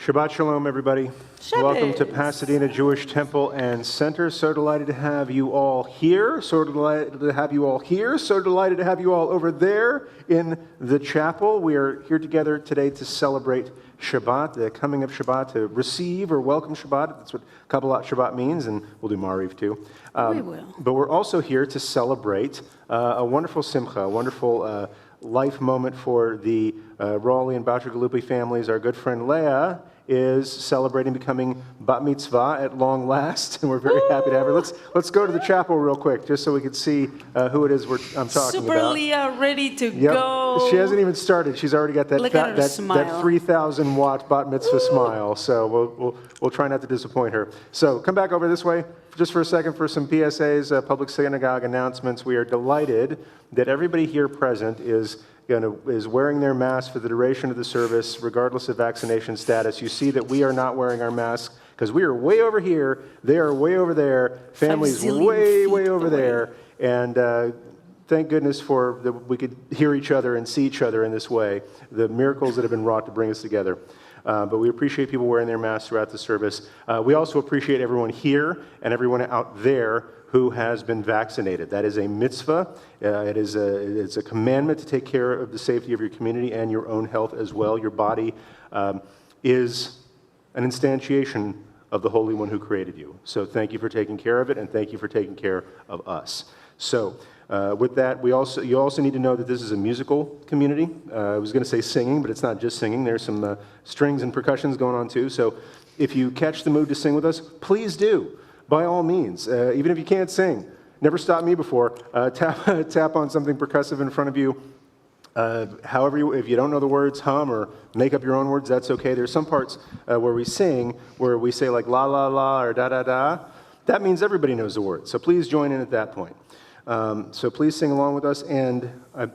Shabbat Shalom, everybody. Shabbat. Welcome to Pasadena Jewish Temple and Center. So delighted to have you all here. So delighted to have you all here. So delighted to have you all over there in the chapel. We are here together today to celebrate Shabbat, the coming of Shabbat, to receive or welcome Shabbat. That's what Kabbalat Shabbat means, and we'll do Mariv too. We will. But we're also here to celebrate a wonderful simcha, a wonderful life moment for the Raleigh and Batra Galupi families. Our good friend Leah is celebrating becoming bat mitzvah at long last, and we're very happy to have her. Let's go to the chapel real quick, just so we can see who it is I'm talking Super about. Leah, ready to Yep. go. She hasn't even started. She's already got that Look at her that smile. 3,000 watt bat mitzvah smile. So we'll try not to disappoint her. So come back over this way just for a second for some PSAs, public synagogue announcements. We are delighted that everybody here present is wearing their mask for the duration of the service, regardless of vaccination status. You see that we are not wearing our masks because we are way over here. They are way over there. Families way over there. And thank goodness for that we could hear each other and see each other in this way. The miracles that have been wrought to bring us together. But we appreciate people wearing their masks throughout the service. We also appreciate everyone here and everyone out there who has been vaccinated. That is a mitzvah. It's a commandment to take care of the safety of your community and your own health as well. Your body is an instantiation of the Holy One who created you. So thank you for taking care of it, and thank you for taking care of us. So with that, you also need to know that this is a musical community. I was going to say singing, but it's not just singing. There's some strings and percussions going on too. So if you catch the mood to sing with us, please do. By all means, even if you can't sing, never stopped me before. Tap on something percussive in front of you. However, if you don't know the words, hum or make up your own words, that's okay. There's some parts where we sing, where we say like la la la or da da da. That means everybody knows the words. So please join in at that point. So please sing along with us, and I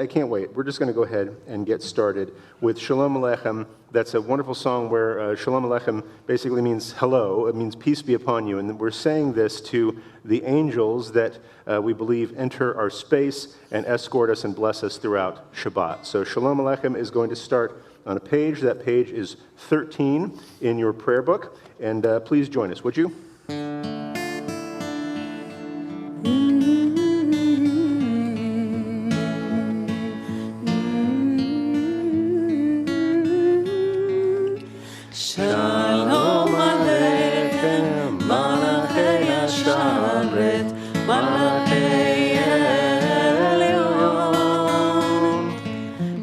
can't wait. We're just going to go ahead and get started with Shalom Alechem. That's a wonderful song where Shalom Alechem basically means hello. It means peace be upon you, and we're saying this to the angels that we believe enter our space and escort us and bless us throughout Shabbat. So Shalom Alechem is going to start on a page. That page is 13 in your prayer book, and please join us, would you? Shalom Alechem, Malachei Hasharet, Malachei Elyon.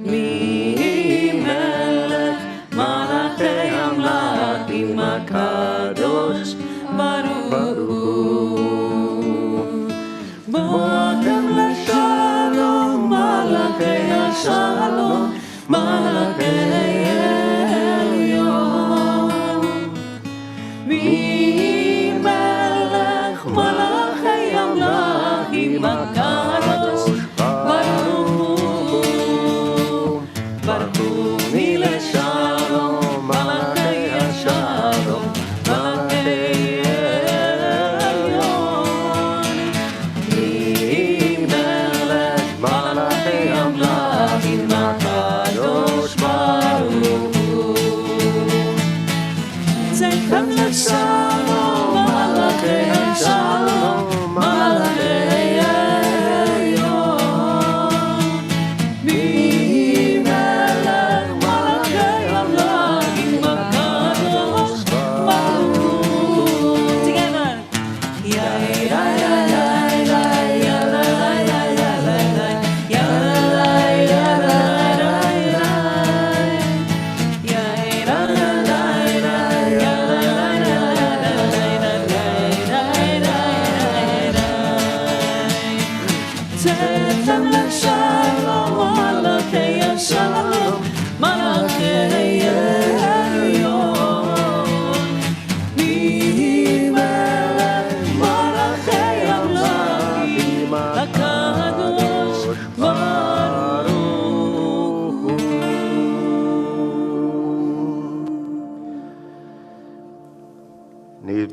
Mi Melech, Malachei Amlakim HaKadosh, Baruch Hu. Botem LeShalom, Malachei Hashalom, Malachei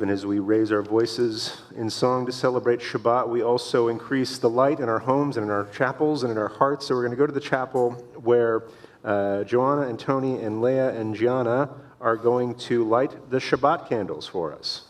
And as we raise our voices in song to celebrate Shabbat, we also increase the light in our homes and in our chapels and in our hearts. So we're going to go to the chapel where Joanna and Tony and Leah and Gianna are going to light the Shabbat candles for us.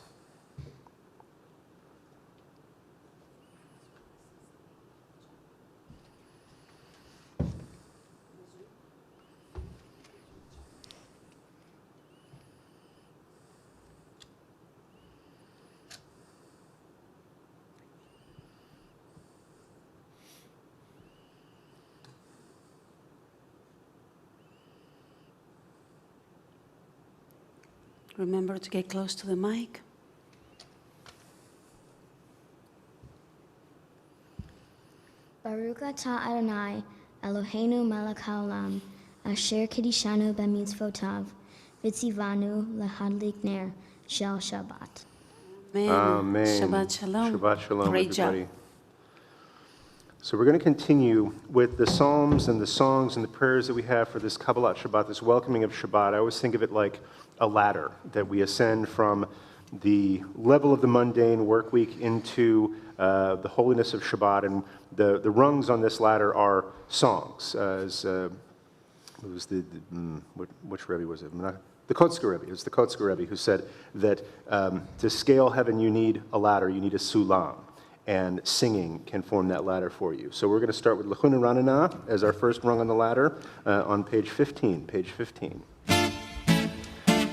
Remember to get close to the mic. Baruch atah Adonai, Eloheinu melech haolam, asher kiddushanu b'mitzvotav, v'tzivanu lahadlik ner shel Shabbat. Amen. Amen. Shabbat Shalom. Shabbat Shalom, Great everybody. job. So we're going to continue with the psalms and the songs and the prayers that we have for this Kabbalat Shabbat, this welcoming of Shabbat. I always think of it like a ladder that we ascend from the level of the mundane work week into the holiness of Shabbat, and the rungs on this ladder are songs. It was which Rebbe was it? The Kotzker Rebbe. It was the Kotzker Rebbe who said that to scale heaven you need a ladder, you need a sulam, and singing can form that ladder for you. So we're going to start with Lechuna Ranana as our first rung on the ladder on page 15. Page 15.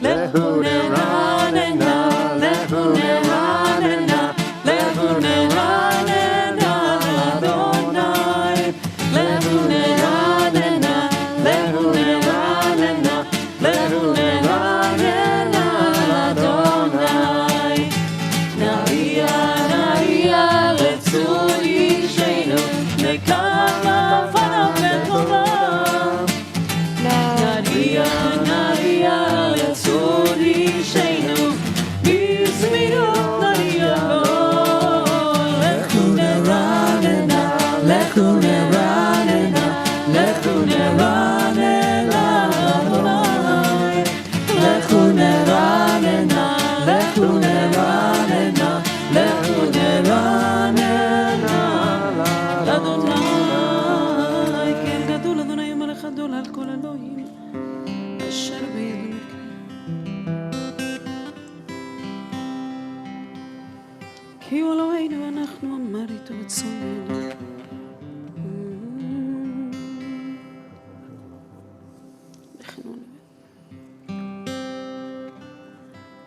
Lechuna Ranana, Lechuna Ranana, Lechuna Ranana, Adonai. Lechuna Ranana, Lechuna Ranana, Lechuna Ranana, Adonai. Naria, Naria, Letzur Yishenu, Nekama Fanav Lecholam. Naria, Naria, Letzur Yishenu, Bizmiru, Naria, Lechuna Ranana, Lechuna Ranana, Lechuna Ranana, Adonai. Lechuna Ranana, Lechuna Ranana, Lechuna Ranana, Adonai. כן גדול אדוני מלך גדול על כל אלוהים אשר בידו. כי הוא אלוהינו ואנחנו אמר איתו וצומנו.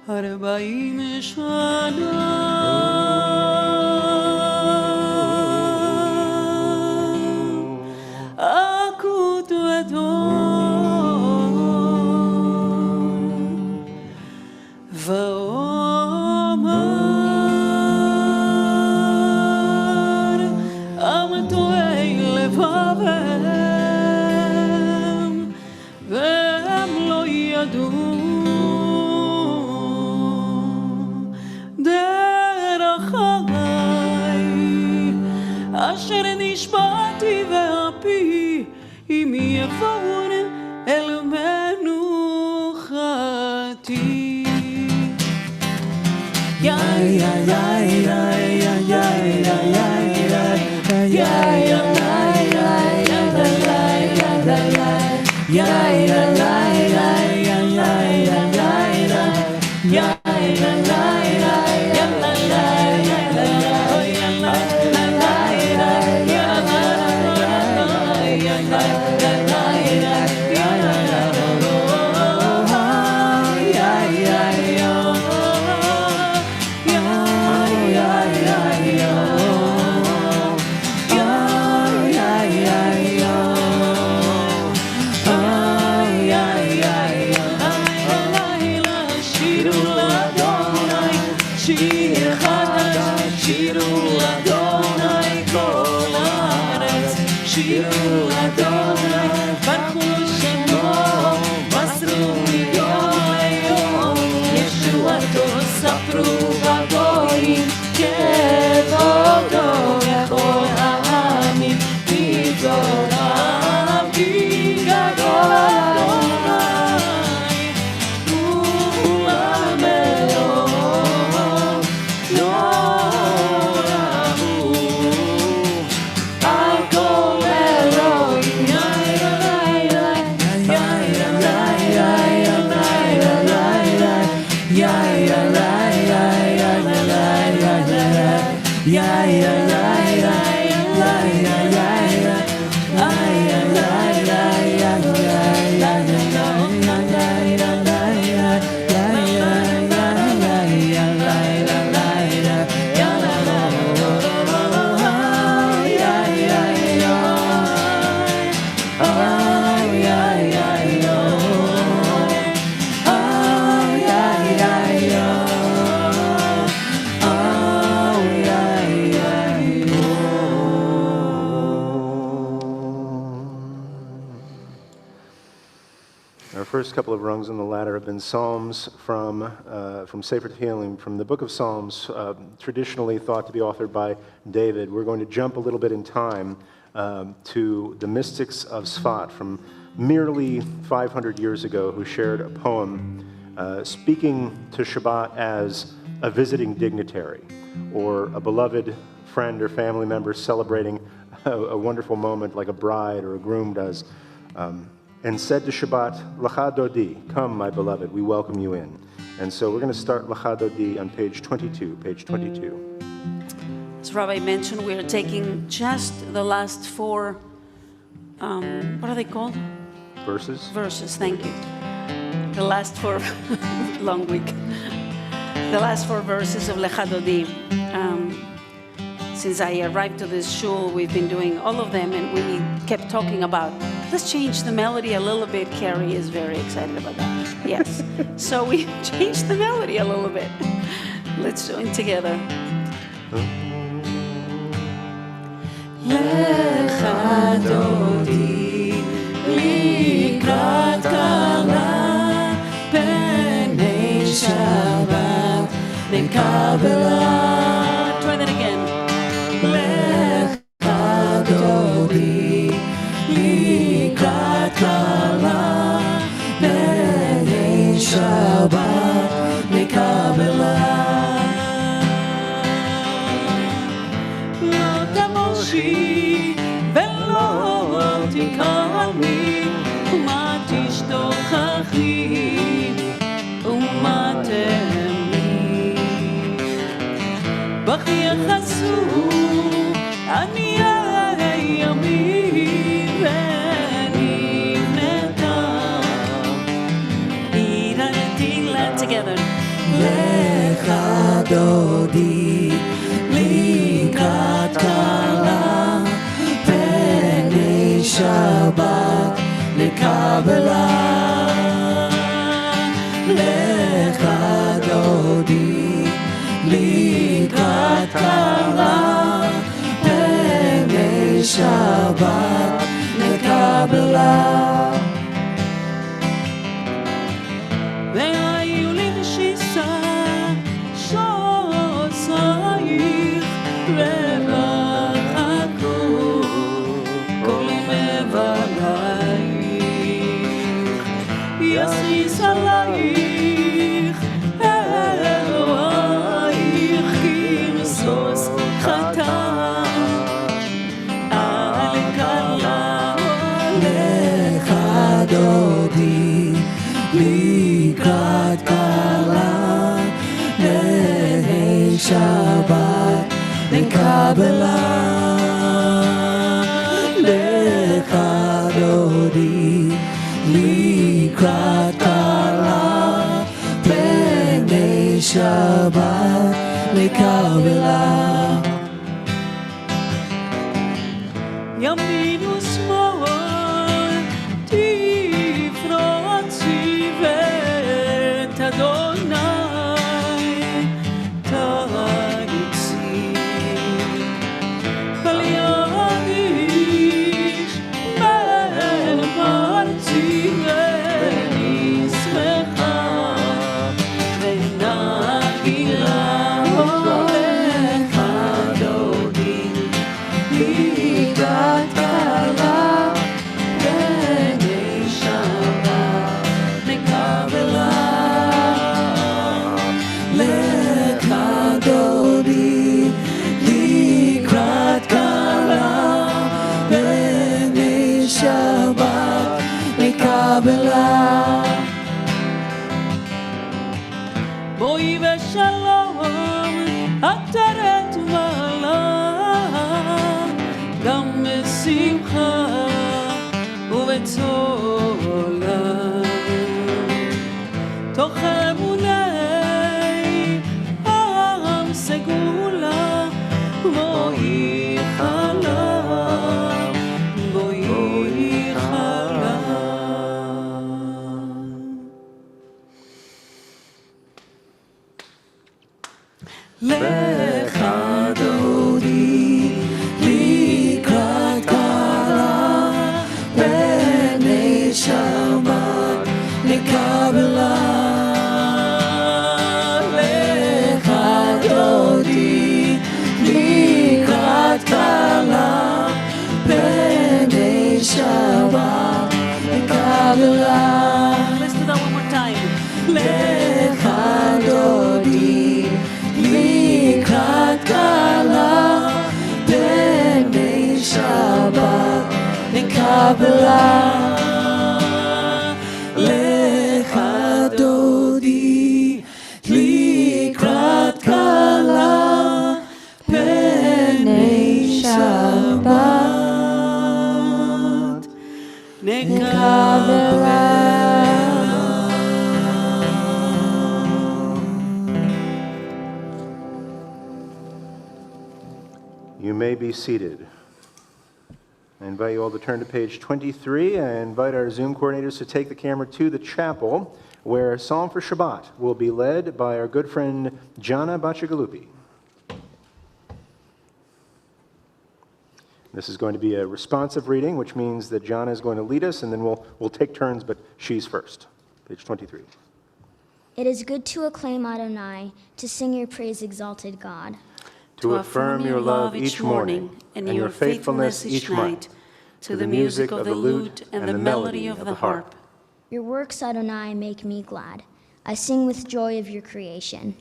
ארבעים שנה אקוטו אדון ואומר עמתוהי לבבם והם לא ידעו אשר נשבעתי ואפי אם יבואון אל מנוחתי. יא יא יא יא יא יא יא שירו אדוני, ברכו שמו, מסרו מיום ליום, ישועתו ספרו בגויים, כבודו לכל העמים, מגדוליו גדול אדוני, ולעמלו לא רבו, על כל אלוהים Our first couple of rungs on the ladder have been Psalms from Sefer Tehillim, from the book of Psalms, traditionally thought to be authored by David. We're going to jump a little bit in time to the mystics of Sfat from merely 500 years ago, who shared a poem speaking to Shabbat as a visiting dignitary or a beloved friend or family member celebrating a wonderful moment like a bride or a groom does. And said to Shabbat, Lacha Dodi, come, my beloved, we welcome you in. And so we're going to start Lacha Dodi on page 22, As Rabbi mentioned, we are taking just the last four, what are they called? Verses. Verses, thank you. The last four, long week. The last four verses of Lecha Dodi. Since I arrived to this shul, we've been doing all of them, and we kept talking about, let's change the melody a little bit. Carrie is very excited about that. Yes. So we changed the melody a little bit. Let's join together. Lecha Dodi likrat kala penei Shabbat nekabela. Try that again. Lecha Dodi likrat kala penei Shabbat nekabela. Lo tamoshi velo tikami uma tishtochachi uma temi b'chi yachasu ani ayami v'nivneta ira together. Lecha Dodi likrat kala penei Shabbat nekabela. Lecha Dodi likrat kala penei Shabbat nekabela. והיו לי בשיסה שוסייך רבחקו כל מבלייך יסיס עלייך אלוהייך כמסוס חתם על כלה. Lecha Dodi likrat kala penei Shabbat nekabela. Lecha Dodi likrat kala penei Shabbat nekabela. ימין ושמאל תפרוצי ואת אדוני תריצי כל ידיש בין פרצי ונשמחה ונגילה. Lecha Dodi likrat kala penei Shabbat nekabela. Lecha Dodi likrat kala penei Shabbat nekabela. בואי בשלום, עטרת מעלה, גם בשמחה ובצולה. תוך אמוני עם סגולה, בואי חלם, בואי חלם. Lecha Dodi likrat kala penei מקבלה לך דודי לקראת כלה פני שבת נקבלה. You may be seated. I invite you all to turn to page 23. I invite our Zoom coordinators to take the camera to the chapel, where Psalm for Shabbat will be led by our good friend Jana Bacigalupi. This is going to be a responsive reading, which means that Jana is going to lead us, and then we'll take turns, but she's first. Page 23. It is good to acclaim Adonai, to sing your praise, exalted God. To affirm your love each morning and your faithfulness each night, to the music of the lute and the melody of the harp. Your works, Adonai, make me glad. I sing with joy of your creation.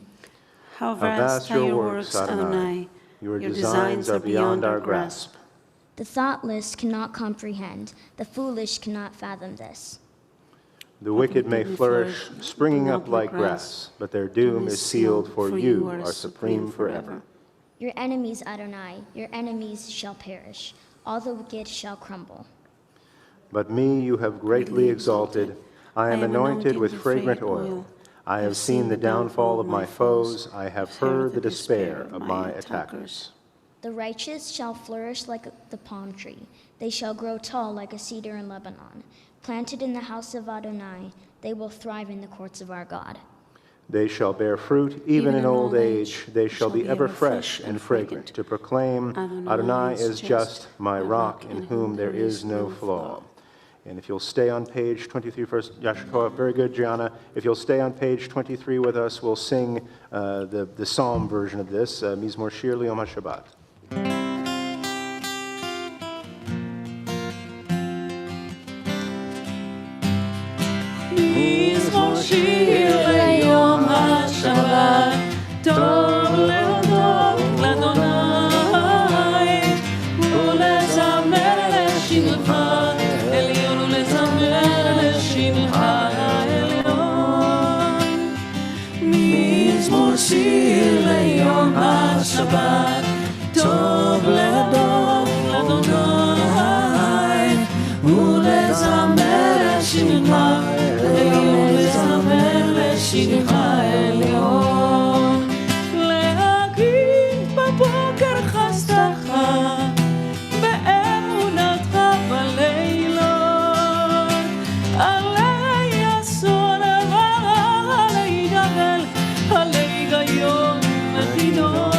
How vast are your works, Adonai. Your designs are beyond our grasp. The thoughtless cannot comprehend. The foolish cannot fathom this. The wicked may flourish, springing up like grass, but their doom is sealed, for you are supreme forever. Your enemies, Adonai, your enemies shall perish. All the wicked shall crumble. But me you have greatly exalted. I am anointed with fragrant oil. I have seen the downfall of my foes. I have heard the despair of my attackers. The righteous shall flourish like the palm tree. They shall grow tall like a cedar in Lebanon. Planted in the house of Adonai, they will thrive in the courts of our God. They shall bear fruit even in old age. They shall be ever fresh and fragrant, to proclaim, Adonai is just, my rock, in whom there is no flaw. And if you'll stay on page 23 first, Yashikoa, very good, Gianna. If you'll stay on page 23 with us, we'll sing the psalm version of this, Mizmor Shir L'Yom HaShabbat. מזמור שיר ליום השבת, טוב להודות לאדוני, ולזמר לשמך עליון, ולזמר לשמך העליון. מזמור שיר ליום השבת, טוב להודות לאדוני, ולזמר לשמך לזמר לשמך העליון, להגיד בבוקר חסדך, באמונתך בלילות, עלי אסון עלי גדל, עלי גיון ותינון.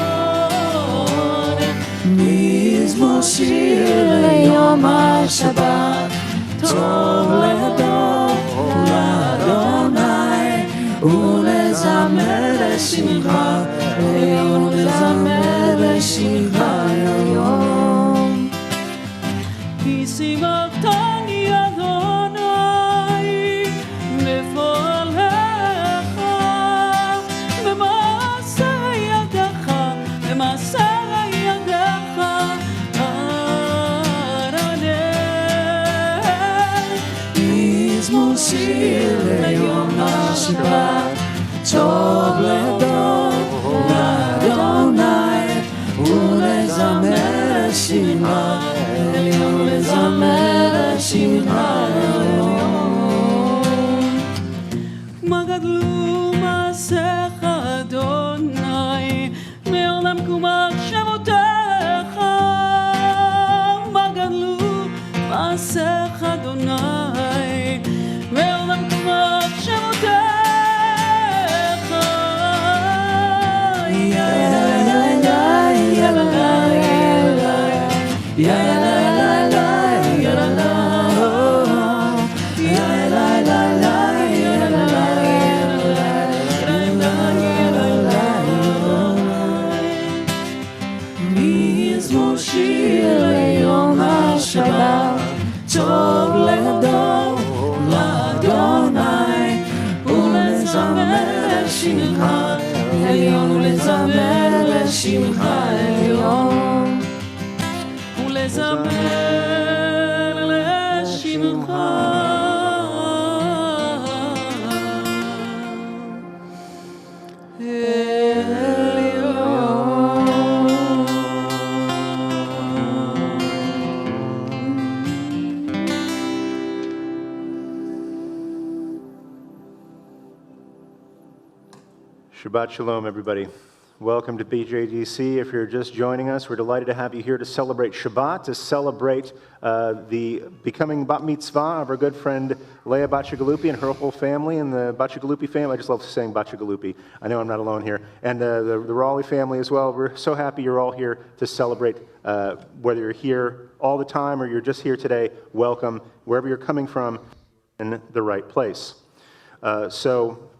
מזמור שיר ליום השבת, טוב להודות לאדוני, ולזמר לשמך עליון, ולזמר לשמך עליון. כי שימחתני אדוני בפועלך, במעשה ידך, במעשה ידך מזמור שיר ליום השבת, טוב להודות לאדוני, ולזמר לשמך עליון, ולזמר לשמך עליון. מה גדלו מעשיך אדוני, מעולם קומה שמותיך. מה גדלו מעשיך אדוני, מעולם קומה שמותיך. יא לה לה יא לה לה יא לה לה יא לה לה יא לה לה יא לה לה מזמור שיר ליום השבת, טוב להודות לאדוני, ולזמר לשמך עליון, ולזמר לשמך עליון, ולזמר Shabbat Shalom, everybody. Welcome to BJDC. If you're just joining us, we're delighted to have you here to celebrate Shabbat, to celebrate the becoming bat mitzvah of our good friend Leah Bacigalupi and her whole family, and the Bacigalupi family. I just love saying Bacigalupi. I know I'm not alone here. And the Raleigh family as well. We're so happy you're all here to celebrate, whether you're here all the time or you're just here today. Welcome. Wherever you're coming from, in the right place. So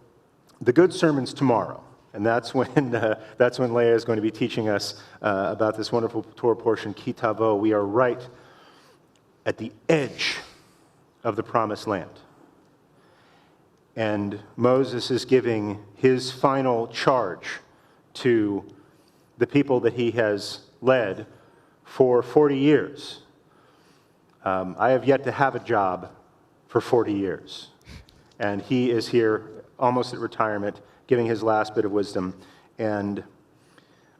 the good sermon's tomorrow. And that's when Leah is going to be teaching us about this wonderful Torah portion, Ki Tavo. We are right at the edge of the Promised Land. And Moses is giving his final charge to the people that he has led for 40 years. I have yet to have a job for 40 years. And he is here almost at retirement, giving his last bit of wisdom. And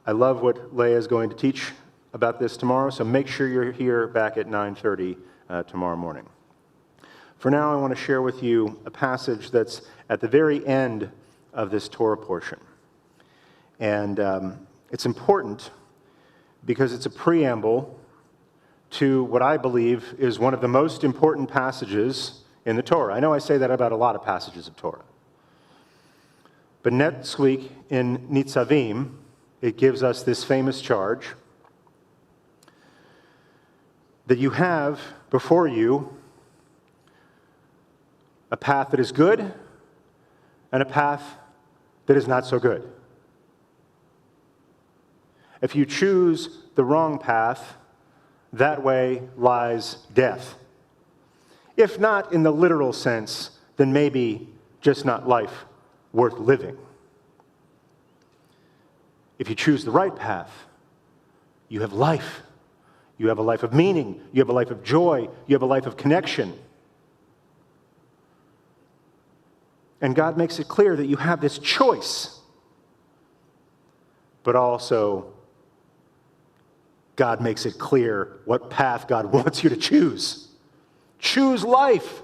I love what Leah is going to teach about this tomorrow, so make sure you're here back at 9:30 tomorrow morning. For now, I want to share with you a passage that's at the very end of this Torah portion. And it's important because it's a preamble to what I believe is one of the most important passages in the Torah. I know I say that about a lot of passages of Torah. But next week in Nitzavim, it gives us this famous charge that you have before you a path that is good and a path that is not so good. If you choose the wrong path, that way lies death. If not in the literal sense, then maybe just not life worth living. If you choose the right path, you have life. You have a life of meaning. You have a life of joy. You have a life of connection. And God makes it clear that you have this choice. But also, God makes it clear what path God wants you to choose. Choose life.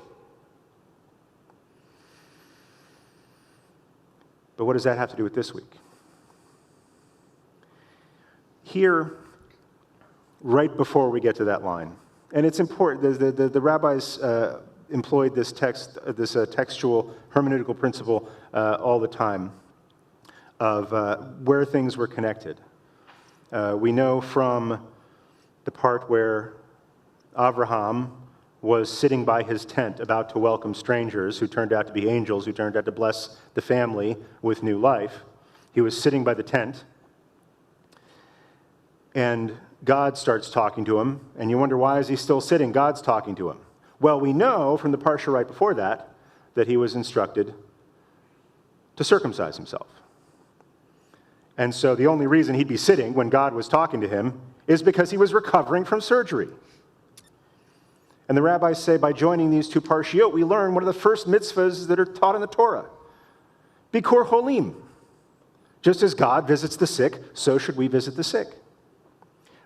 But what does that have to do with this week? Here, right before we get to that line, and it's important, the rabbis employed this textual hermeneutical principle all the time of where things were connected. We know from the part where Abraham was sitting by his tent about to welcome strangers who turned out to be angels, who turned out to bless the family with new life. He was sitting by the tent, and God starts talking to him, and you wonder, why is he still sitting? God's talking to him. Well, we know from the parsha right before that he was instructed to circumcise himself. And so the only reason he'd be sitting when God was talking to him is because he was recovering from surgery. And the rabbis say by joining these two parshiot, we learn one of the first mitzvahs that are taught in the Torah. Bikur Holim. Just as God visits the sick, so should we visit the sick.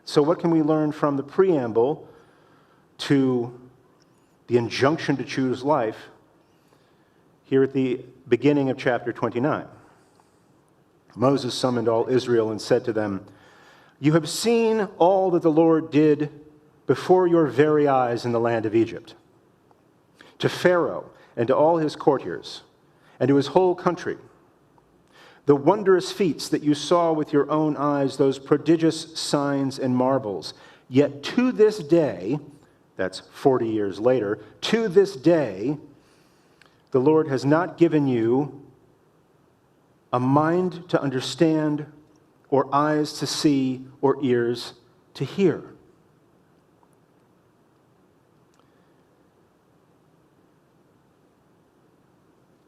So what can we learn from the preamble to the injunction to choose life here at the beginning of chapter 29? Moses summoned all Israel and said to them, "You have seen all that the Lord did before your very eyes in the land of Egypt, to Pharaoh and to all his courtiers, and to his whole country. The wondrous feats that you saw with your own eyes, those prodigious signs and marvels. Yet to this day," that's 40 years later, "to this day, the Lord has not given you a mind to understand, or eyes to see, or ears to hear."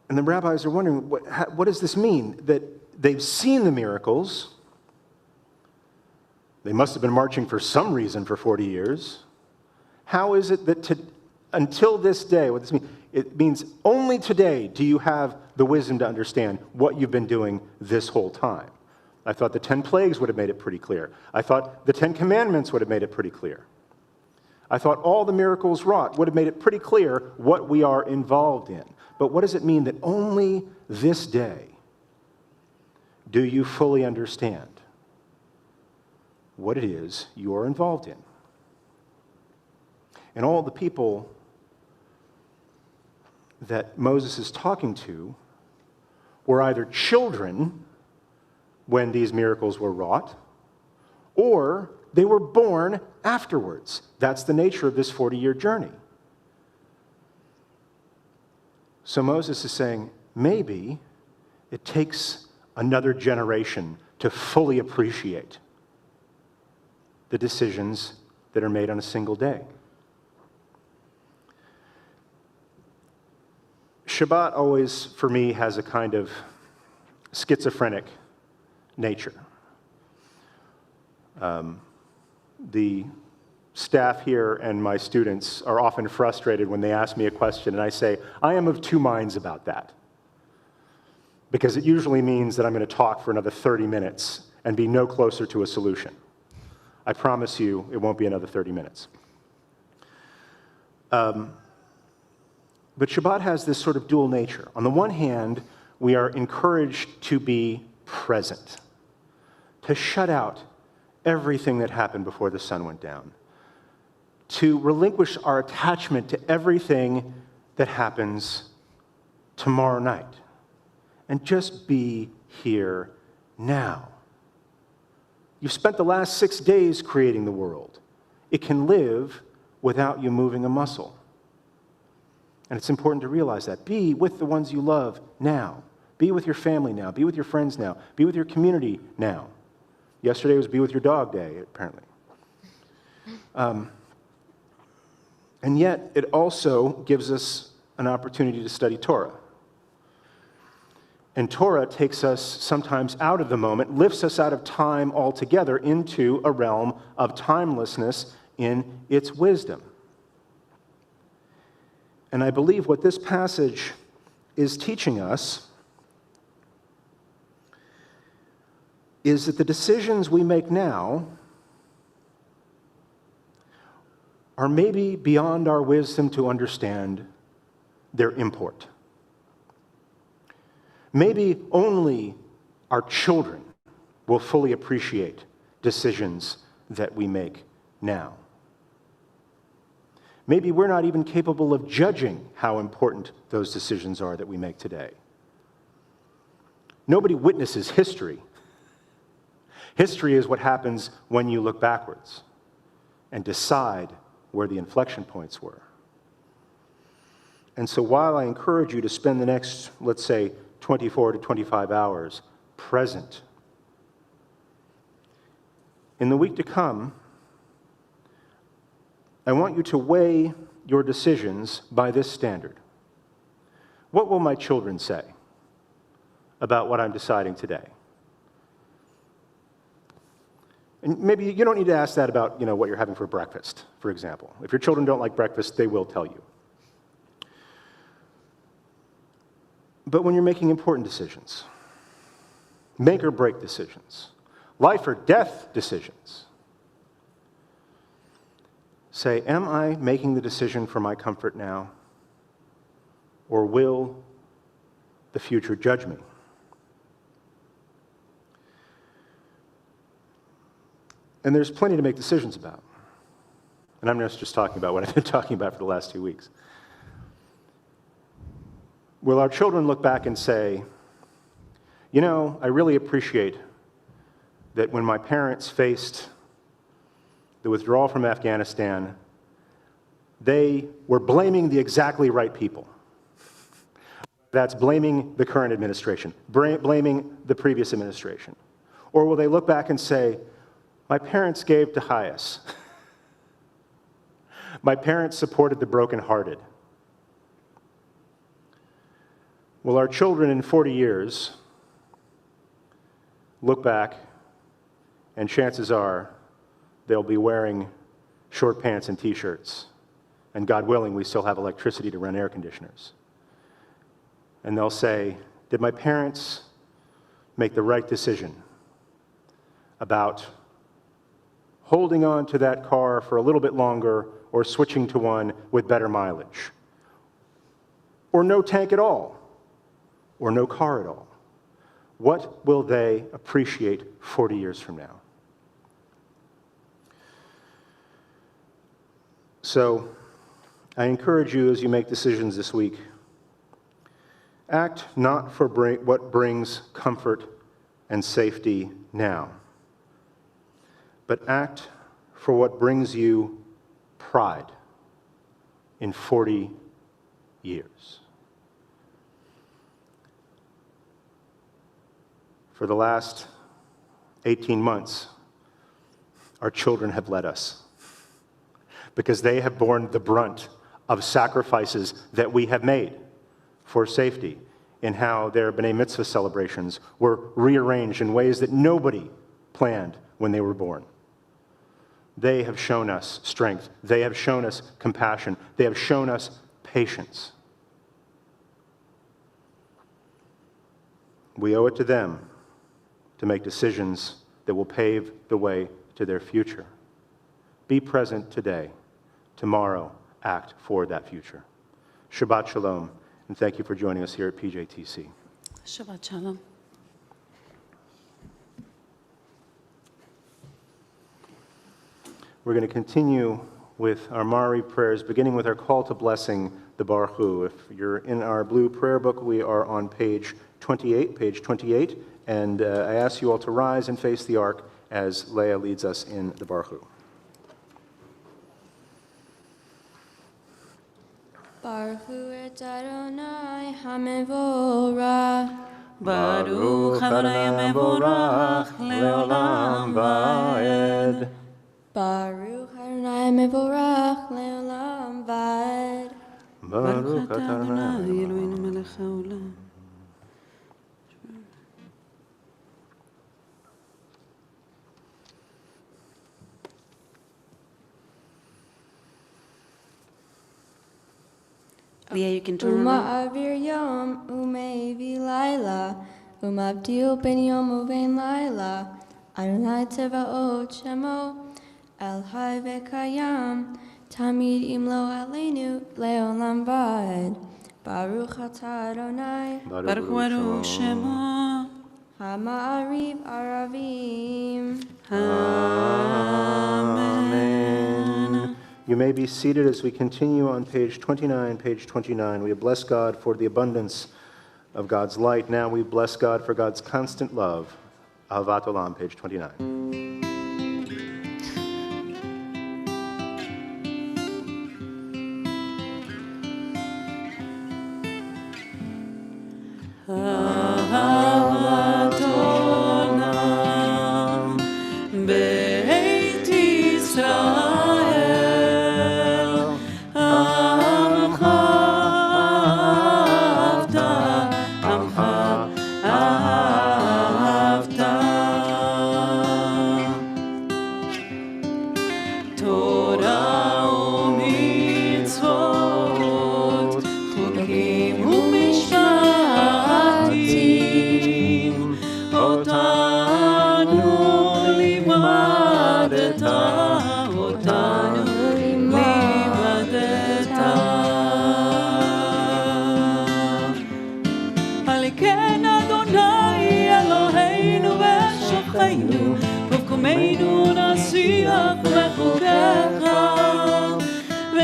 And the rabbis are wondering, what does this mean? That they've seen the miracles. They must have been marching for some reason for 40 years. How is it that until this day, what does this mean? It means only today do you have the wisdom to understand what you've been doing this whole time. I thought the 10 plagues would have made it pretty clear. I thought the 10 commandments would have made it pretty clear. I thought all the miracles wrought would have made it pretty clear what we are involved in. But what does it mean that only this day Do you fully understand what it is you're involved in? And all the people that Moses is talking to were either children when these miracles were wrought, or they were born afterwards. That's the nature of this 40-year journey. So Moses is saying, maybe it takes another generation to fully appreciate the decisions that are made on a single day. Shabbat always, for me, has a kind of schizophrenic nature. The staff here and my students are often frustrated when they ask me a question, and I say, I am of two minds about that. Because it usually means that I'm going to talk for another 30 minutes and be no closer to a solution. I promise you it won't be another 30 minutes. But Shabbat has this sort of dual nature. On the one hand, we are encouraged to be present, to shut out everything that happened before the sun went down, to relinquish our attachment to everything that happens tomorrow night, and just be here now. You've spent the last 6 days creating the world. It can live without you moving a muscle. And it's important to realize that. Be with the ones you love now. Be with your family now. Be with your friends now. Be with your community now. Yesterday was Be With Your Dog Day, apparently. And yet, it also gives us an opportunity to study Torah. And Torah takes us sometimes out of the moment, lifts us out of time altogether into a realm of timelessness in its wisdom. And I believe what this passage is teaching us is that the decisions we make now are maybe beyond our wisdom to understand their import. Maybe only our children will fully appreciate decisions that we make now. Maybe we're not even capable of judging how important those decisions are that we make today. Nobody witnesses history. History is what happens when you look backwards and decide where the inflection points were. And so while I encourage you to spend the next, let's say, 24 to 25 hours present, in the week to come, I want you to weigh your decisions by this standard. What will my children say about what I'm deciding today? And maybe you don't need to ask that about, what you're having for breakfast, for example. If your children don't like breakfast, they will tell you. But when you're making important decisions, make or break decisions, life or death decisions, say, am I making the decision for my comfort now, or will the future judge me? And there's plenty to make decisions about. And I'm not just talking about what I've been talking about for the last 2 weeks. Will our children look back and say, I really appreciate that when my parents faced the withdrawal from Afghanistan, they were blaming the exactly right people. That's blaming the current administration, blaming the previous administration. Or will they look back and say, my parents gave to highest. My parents supported the brokenhearted. Will our children in 40 years look back, and chances are they'll be wearing short pants and t-shirts, and God willing, we still have electricity to run air conditioners. And they'll say, did my parents make the right decision about holding on to that car for a little bit longer or switching to one with better mileage? Or no tank at all? Or no car at all? what will they appreciate 40 years from now? So I encourage you as you make decisions this week, act not for what brings comfort and safety now, but act for what brings you pride in 40 years. For the last 18 months, our children have led us because they have borne the brunt of sacrifices that we have made for safety, in how their B'nai Mitzvah celebrations were rearranged in ways that nobody planned when they were born. They have shown us strength. They have shown us compassion. They have shown us patience. We owe it to them to make decisions that will pave the way to their future. Be present today. Tomorrow, act for that future. Shabbat Shalom, and thank you for joining us here at PJTC. Shabbat Shalom. We're going to continue with our Mari prayers, beginning with our call to blessing, the Baruch Hu. If you're in our blue prayer book, we are on page 28, and I ask you all to rise and face the ark as Leah leads us in the Baruch Hu. Baruch Hu et Adonai HaMevorach. Baruch Adonai Mevorach Leolam Vaed. Baruch Adonai Mevorach Leolam Vaed. Baruch Adonai Eloheinu melech haolam. Leah, you can turn around. Uma'avir yom umevi laila. Umabdil ben yom uven laila. Adonai tevaot shemo. El hai vekayam. Tamid imlo aleinu leolam vaed. Baruch atah Adonai. Baruch Hu Shemo. Hama'ariv aravim. Amen. You may be seated as we continue on page 29. We bless God for the abundance of God's light. Now we bless God for God's constant love. Ahavat Olam, page 29. Ahavat Olam, Beit Yisrael.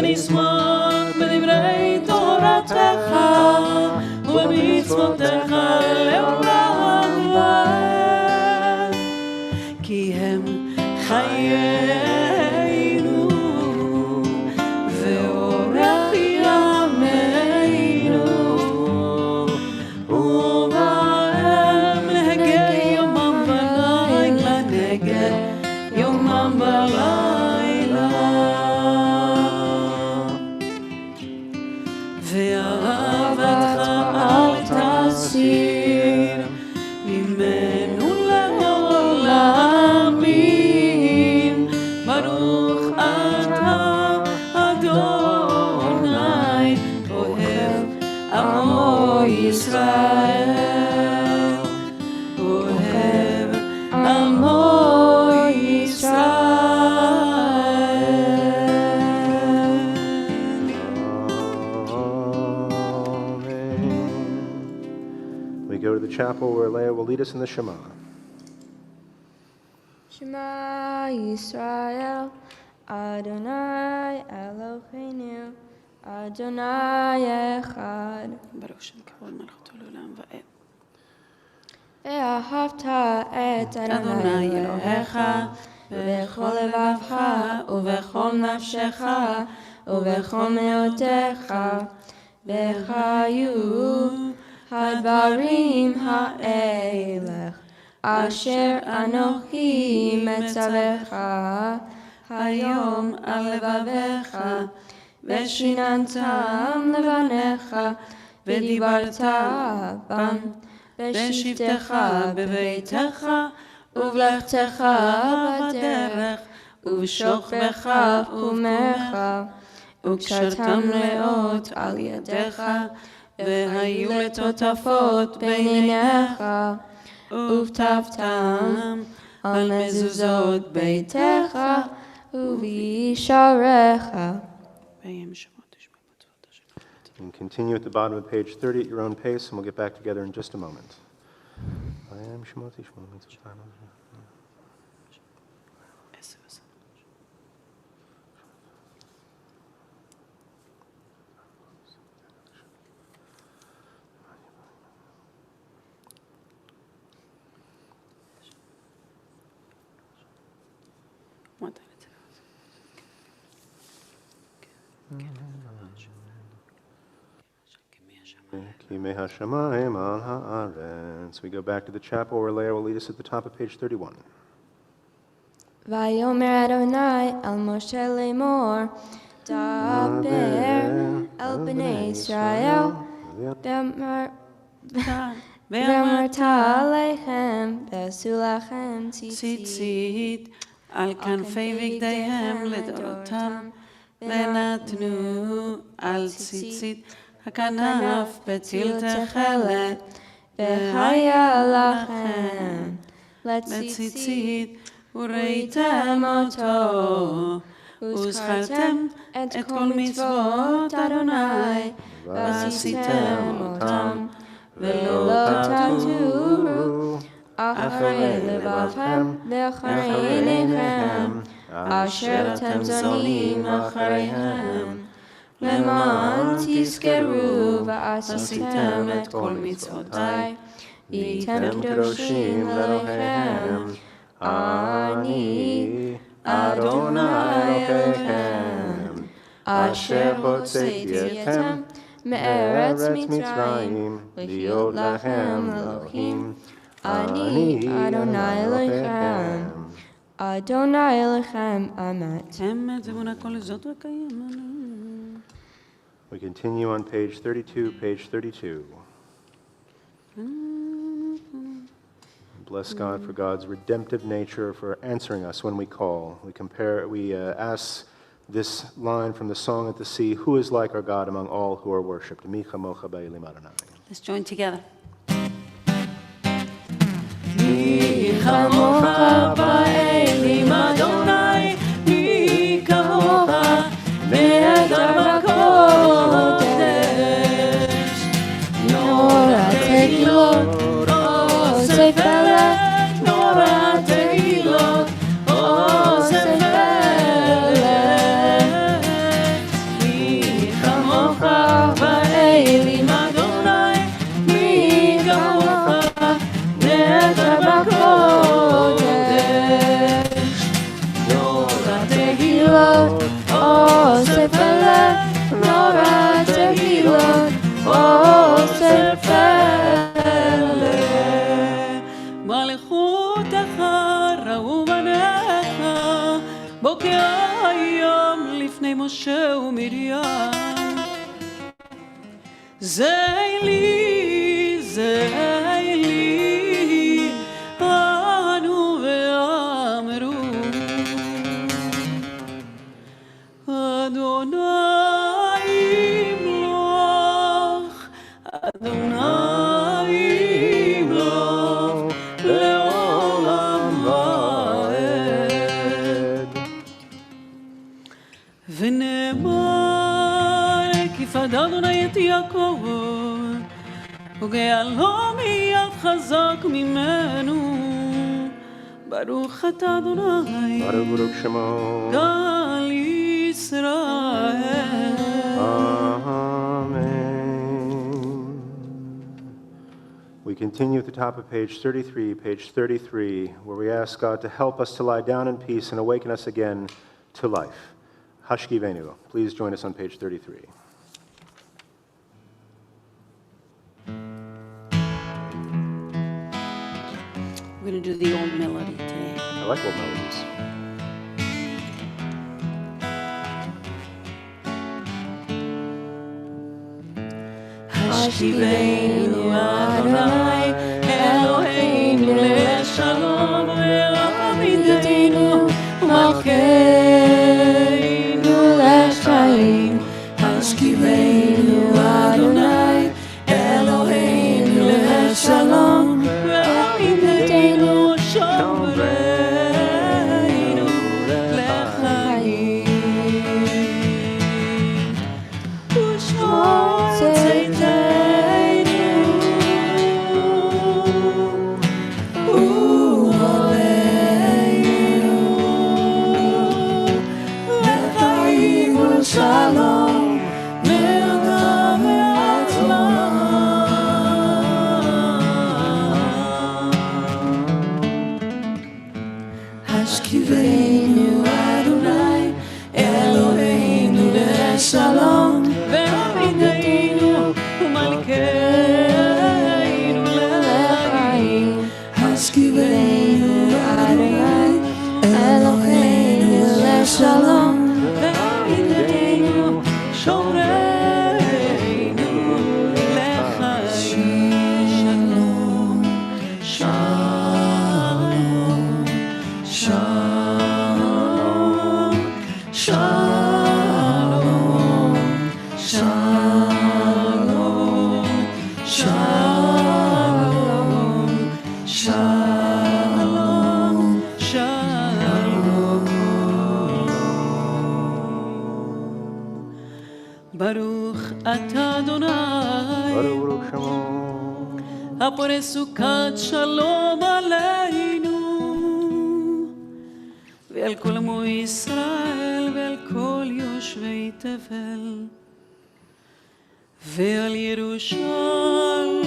ונשמח בדברי תורתך ובמצוותיך לעולם ועד, כי הם חיינו ואורך ימינו, ובהם נהגה יומם ולילה, נהגה יומם ולילה. ואהבתך אל תסיר ממנו לעולמים. ברוך אתה אדוני אוהב עמו ישראל, אוהב עמו ישראל. We go to the chapel where Leah will lead us in the Shema. Shema Yisrael, Adonai Eloheinu, Adonai Echad. ברוך שם כבוד מלכותו לעולם ועד. ואהבת את אדוני אלוהיך בכל לבבך ובכל נפשך ובכל מאודך, וחיו הדברים האלה אשר אנוכי מצווך היום על לבביך, ושיננתם לבניך ודיברת בם בשבתך בביתך ובלכתך בדרך ובשוכבך ובמך, וקשרתם לאות על ידיך והיו לטוטפות בין עיניך, וכתבתם על מזוזות ביתך ובישעריך. And continue at the bottom of page 30 at your own pace, and we'll get back together in just a moment. We go back to the chapel where Leah will lead us at the top of page 31. ויאמר אדוני אל משה לאמור, דבר אל בני ישראל, ואמרת עליהם, ועשו לכם ציצית על כנפי בגדיהם לדורותם, ונתנו על ציצית הכנף בציל תכלת, והיה לכם לציצית, וראיתם אותו, וזכרתם את כל מצוות אדוני, ועשיתם אותם, ולא תטורו אחרי לבבכם ואחרי עיניכם, אשר אתם זונים אחריהם, למען תזכרו ועשיתם את כל מצוותי, והייתם קדושים לאלוהיכם, אני אדוני אלוהיכם, אשר הוצאתי אתכם מארץ מצרים, להיות לכם אלוהים. אני אדוני אלוהיכם, אדוני אלוהיכם אמת. We continue on page 32, page 32. Bless God for God's redemptive nature, for answering us when we call. We ask this line from the Song at the Sea, who is like our God among all who are worshipped? Mi chamocha ba'elim Adonai. Let's join together. מי כמוך באלים אדוני, מי כמוך נהדר בקודש, נורא תהילות אוסף פלא, נורא תהילות אוסף פלא. מי כמוך באלים אדוני, מי כמוך נהדר בקודש, נורא תהילות אוסף פלא, נורא תהילות אוסף פלא. מלכותך ראו בניך, בוקר היום לפני משה ומרים. זה לי, ענו ואמרו, אדוני ימלוך, אדוני ימלוך, לעולם ועד. ונאמר, כי פדה אדוני את יעקב, פוגע לו מיד חזק ממנו. ברוך אתה אדוני, Baruch Shemo. גל ישראל. Amen. We continue at the top of page 33, where we ask God to help us to lie down in peace and awaken us again to life. Hashkivenu. Please join us on page 33. We're going to do the old melody today. I like old melodies. השכיבנו אדוני אלוהינו לשלום ועמידתנו מלכנו לחיים. השכיבנו אדוני אלוהינו לשלום ועמידתנו שומרנו לחיים. ושמור שלום מעתה ועד עולם. השכיבנו אדוני אלוהינו לשלום ועמידתנו ומלכנו לחיים. השכיבנו אדוני אלוהינו לשלום שומרנו לחיים. שלום, שלום, שלום, שלום, שלום, שלום, שלום. ברוך אתה אדוני Baruch Shemo. הפורש סוכת שלום עלינו ועל כל עמו ישראל ועל כל יושבי תבל ועל ירושלים.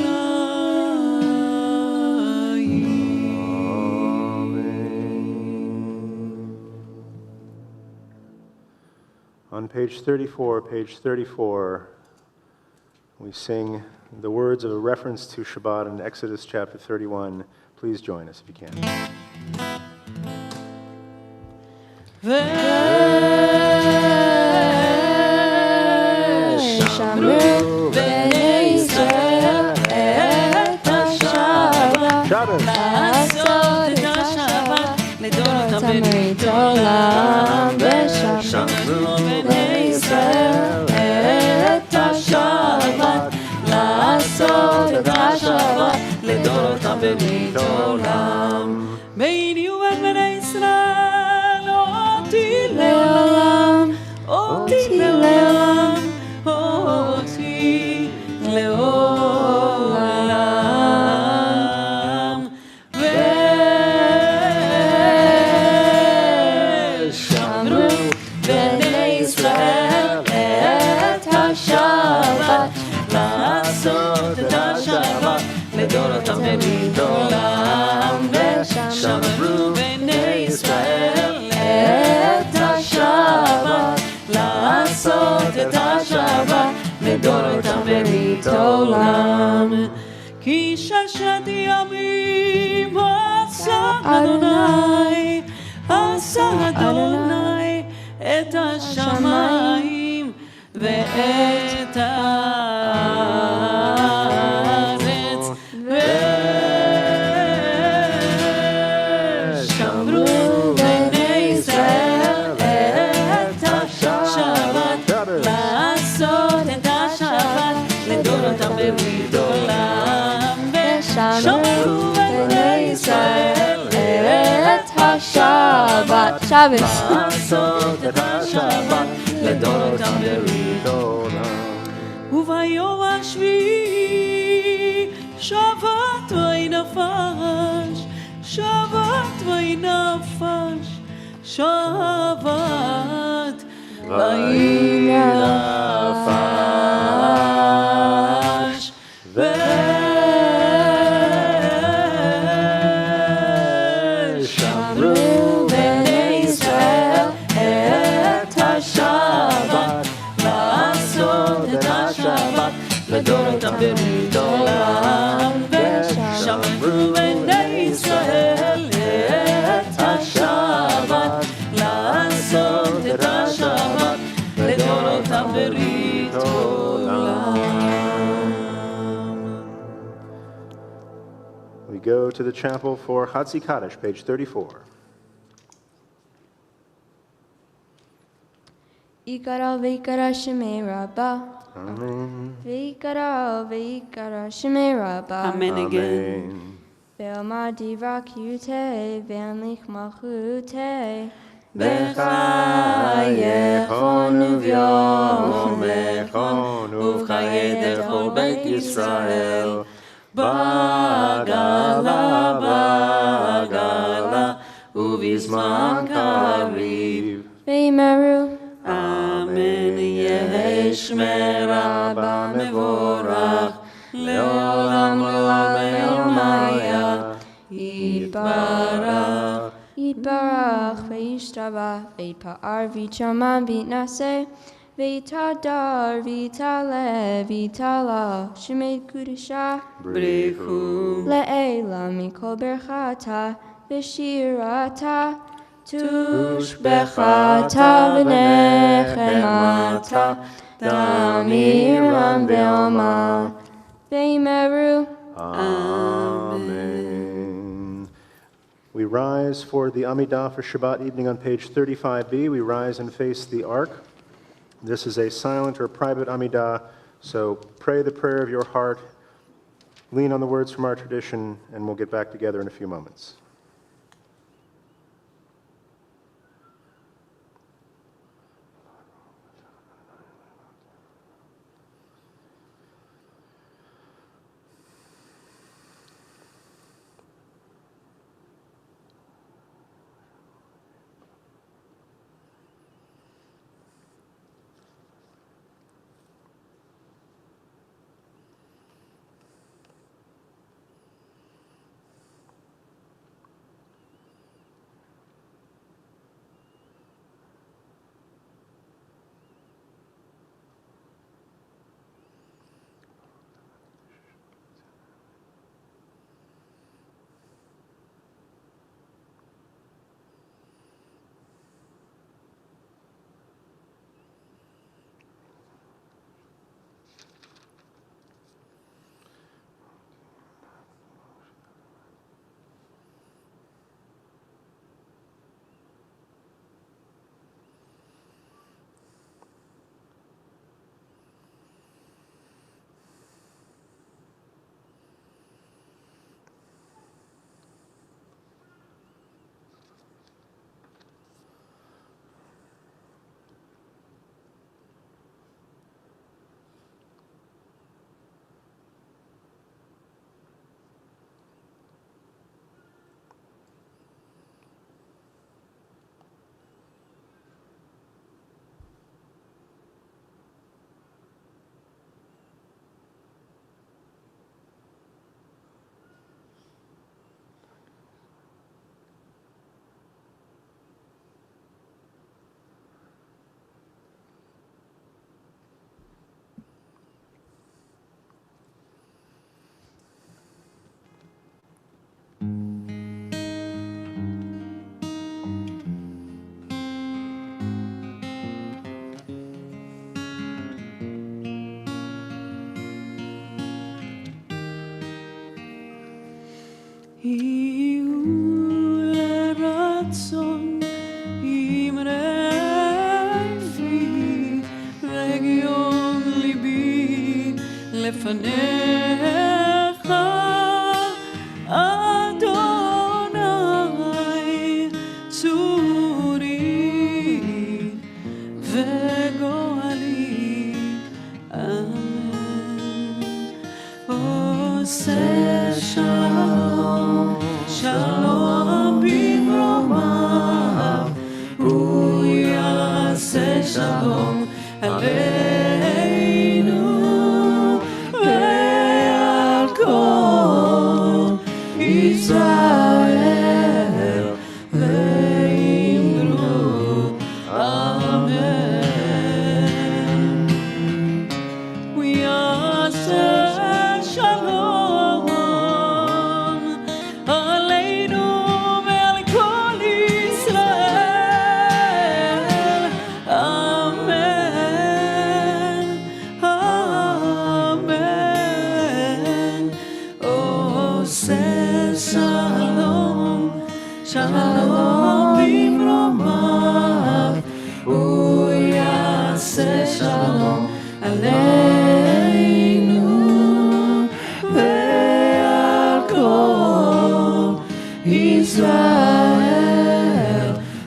On page 34, we sing the words of a reference to Shabbat in Exodus chapter 31. Please join us if you can. ושמרו בני ישראל את השבת, לעשות את השבת לדורות הברית עולם. ושמרו בני ישראל את השבת, לעשות את השבת לדורות הברית עולם. ביני ובין בני ישראל אותי לעולם, אותי לעולם, אותי לעולם. ושמרו בני ישראל את השבת, לעשות את השבת לדורות הברית עולם. ושמרו בני ישראל את השבת, לעשות את השבת לדורות הברית עולם. כי ששת ימים עשה אדוני, עשה אדוני את השמיים ואת הארץ. ושמרו בני ישראל את השבת, לעשות את השבת לדורות הברית עולם. ושמרו בני ישראל את השבת, לעשות את השבת לדורות הברית עולם. וביום השביעי Shabbat v'inafash, Shabbat v'inafash, Shabbat v'inafash. V'shamru b'nei Yisrael et ha-Shabbat, la'asot et ha-Shabbat, לדורותם ברית עולם. ושמרו בני ישראל את השבת, לעשות את השבת, לדורותם ברית עולם. We go to the chapel for Hatzi Kaddish, page 34. Ikara v'ikara shemei Rabbah. Amen. V'ikara shemei Rabbah. Amen again. Ve'omar divra kiyutei, ve'amlich malchutei. בחייכון וביומכון ובחיי דכל בית ישראל בגלה בגלה ובזמן קריב. Ve'yimeru. אמן. יהי שמי רבה מבורך לעולם לעולם היה יתברך. Yitbarach ve'yishtabach ve'yitpa'ar v'yitchaman v'yitnaseh ve'yitadar v'yitaleh v'yitala shemei kudusha בריחו le'ela mikol berchata v'shirata tushbechata v'nechemata damiram ve'oma ve'imeru. Amen. We rise for the Amidah for Shabbat evening on page 35b. We rise and face the ark. This is a silent or private Amidah, so pray the prayer of your heart, lean on the words from our tradition, and we'll get back together in a few moments. לפניך, אדוני, צורי וגואלי, אמן. עושה שלום, שלום במרומיו, הוא יעשה שלום עלינו ועל כל ישראל ואמרו אמן. הוא יעשה שלום עלינו ועל כל ישראל אמן, אמן. עושה שלום, שלום במרומיו, הוא יעשה שלום עלינו ועל כל ישראל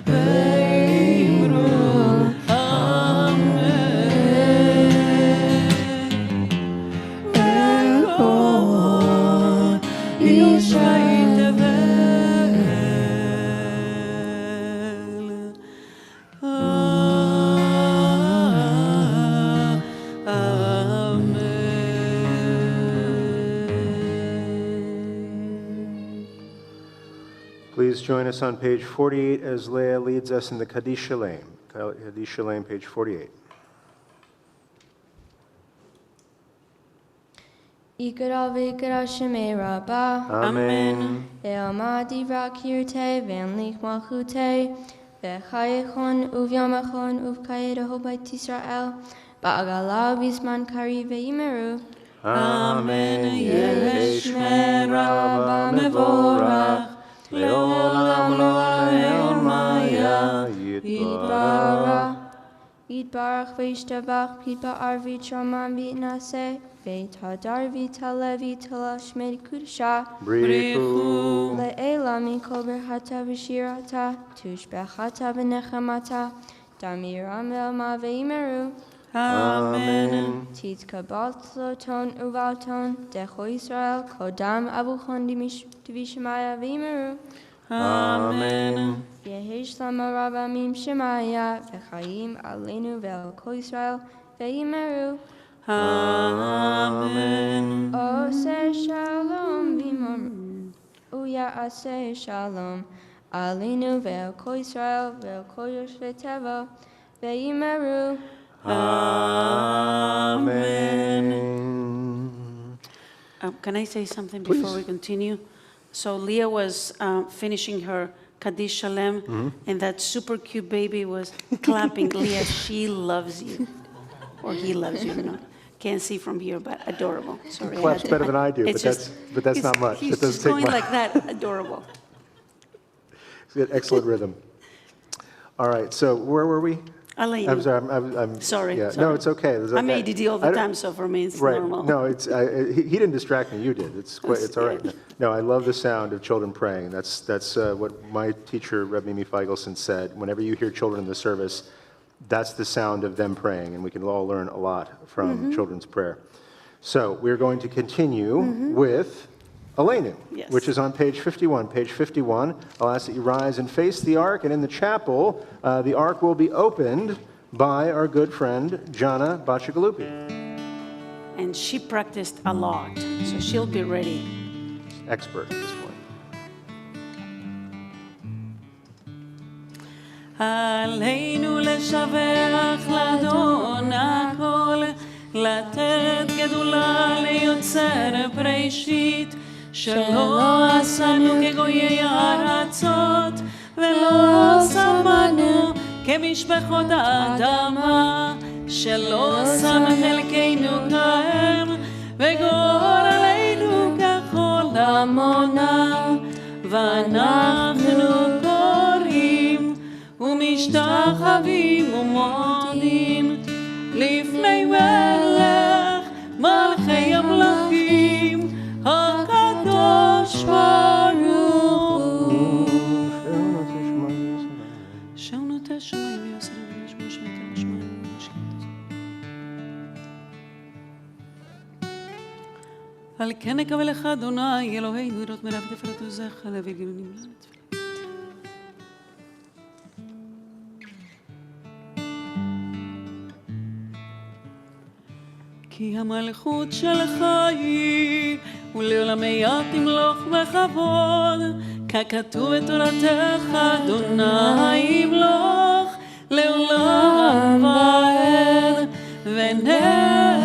ואמרו אמן. אל כל ישראל Please join us on page 48 as Leah leads us in the Kaddish Shalem. Kaddish Shalem, page 48. Ikara v'ikara shemei rabba. Amen. Ve'alma divra kirte ve'anlich malchute. Ve'chayechon uvyamachon uvkayedaho beit Yisrael. Ba'agala v'zman kari ve'imeru. Amen. Yehi shmei rabba mevorach. Le'olam lo'aleon maya. Yitbarach. Yitbarach ve'yishtabach v'yitba'ar v'yitraman v'yitnaseh. Ve'tadar v'yitale v'yitala shmei kudusha. Brichu. Le'ela mikol berchata v'shirata. Tushbechata v'nechamata. Damiram ve'alma ve'imeru. Amen. Titkabal loton uvalton. Decho Yisrael kodam avuchon divishmaya ve'imeru. Amen. Yehi shlama rabba mim shemaya. V'chayim aleinu ve'al kol Yisrael ve'imeru. Amen. Ose shalom v'imor. Uya ase shalom. Aleinu ve'al kol Yisrael ve'al kol yoshvei teva ve'imeru. Amen. Can I say something before we continue? So Leah was finishing her Kaddish Shalem, and that super cute baby was clapping. Leah, she loves you. Or he loves you, no. Can't see from here, but adorable. Sorry. He claps better than I do, It's but that's he's- not much. He's It doesn't just take going much. like that, adorable. It's got excellent rhythm. All right, so where were we? Aleinu. I'm sorry. I'm Sorry, Yeah, sorry. no, it's okay. There's I'm ADD all I the don't- time, so for me it's Right. normal. No, he didn't distract me. You did. It's all right. Yeah. No, I love the sound of children praying. That's what my teacher, Reb Mimi Feigelson, said. Whenever you hear children in the service, that's the sound of them praying, and we can all learn a lot from children's prayer. So we're going to continue with Aleinu, Yes. which is on page 51. Page 51, I'll ask that you rise and face the ark, and in the chapel, the ark will be opened by our good friend, Jana Bachagalupi. And she practiced a lot, so she'll be ready. Expert at this point. עלינו לשבח לאדון הכל, לתת גדולה ליוצר בראשית, שלא עשנו כגויי הארצות, ולא שמנו כמשפחות האדמה, שלא שם חלקנו כהם, וגורלנו ככל עמונה, ואנחנו קוראים ומשתחווים ומודים לפני מלך מלכי המלכים הקדוש ברוך הוא. שהוא נוטה שמיים ויעשה לנו לשמוע שמיטה לשמיים ומשכת. על כן נקווה לך אדוני אלוהינו לראות מרב תפארת עוזך להביא גילונים לנו תפילה. כי המלכות שלך היא ולעולמי תמלוך בכבוד ככתוב בתורתך אדוני ימלוך לעולם ועד ונאמר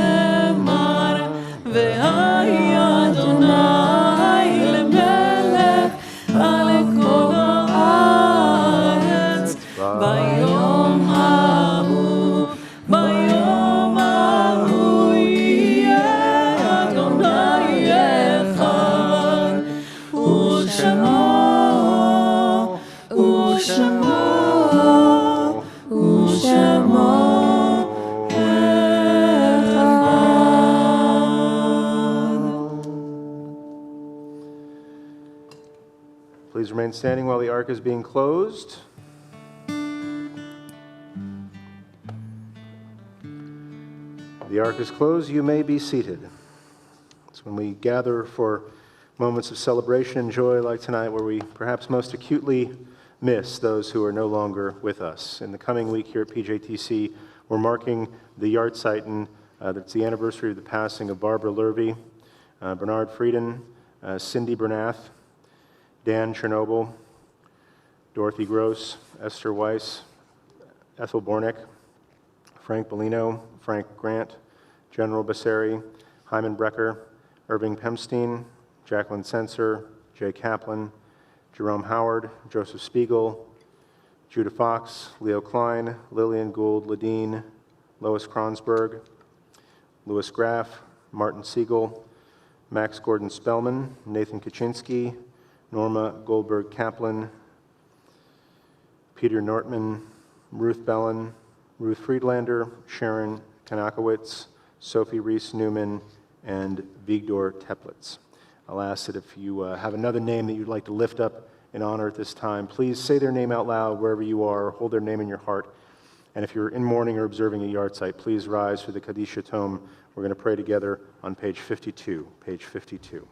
והיה אדוני למלך על כל הארץ ביום ההוא ביום ההוא יהיה אדוני אחד ושמו Please remain standing while the ark is being closed. The ark is closed. You may be seated. It's when we gather for moments of celebration and joy like tonight where we perhaps most acutely miss those who are no longer with us. In the coming week here at PJTC, we're marking the Yahrzeit. That's the anniversary of the passing of Barbara Lurvy, Bernard Frieden, Cindy Bernath, Dan Chernobyl, Dorothy Gross, Esther Weiss, Ethel Bornick, Frank Bellino, Frank Grant, General Basseri, Hyman Brecker, Irving Pemstein, Jacqueline Sensor, Jay Kaplan, Jerome Howard, Joseph Spiegel, Judah Fox, Leo Klein, Lillian Gould Ledeen, Lois Kronsberg, Louis Graff, Martin Siegel, Max Gordon Spellman, Nathan Kaczynski, Norma Goldberg Kaplan, Peter Nortman, Ruth Bellin, Ruth Friedlander, Sharon Kanakowitz, Sophie Reese Newman, and Vigdor Teplitz. I'll ask that if you have another name that you'd like to lift up in honor at this time, please say their name out loud wherever you are, hold their name in your heart. And if you're in mourning or observing a Yahrzeit, please rise for the Kaddish Tome. We're going to pray together on page 52. Page 52.